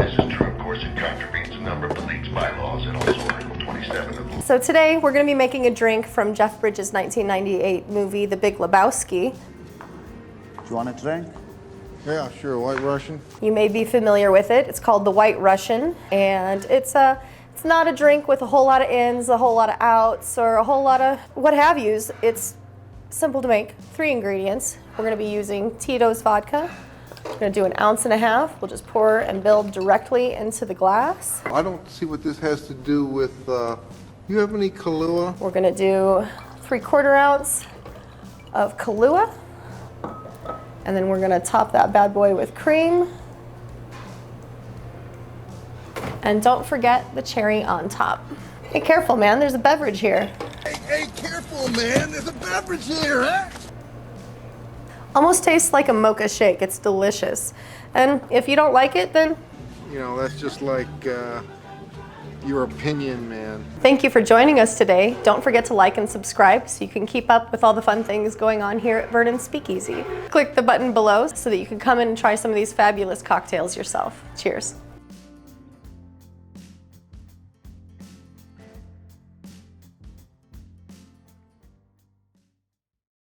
This is true, of course, it contravenes a number of the league's bylaws and also Article 27 of the... So today we're going to be making a drink from Jeff Bridges' 1998 movie, The Big Lebowski. Do you want a drink? Yeah, sure. White Russian. You may be familiar with it. It's called the White Russian, and it's not a drink with a whole lot of ins, a whole lot of outs, or a whole lot of what have yous. It's simple to make. 3 ingredients. We're going to be using Tito's vodka. We're going to do 1.5 ounces. We'll just pour and build directly into the glass. I don't see what this has to do with, you have any Kahlua? We're going to do 3/4 ounce of Kahlua. And then we're going to top that bad boy with cream. And don't forget the cherry on top. Hey, careful, man. There's a beverage here. Hey, careful, man. There's a beverage here, huh? Almost tastes like a mocha shake. It's delicious. And if you don't like it, then... You know, that's just like your opinion, man. Thank you for joining us today. Don't forget to like and subscribe so you can keep up with all the fun things going on here at Vernon's Speakeasy. Click the button below so that you can come in and try some of these fabulous cocktails yourself. Cheers.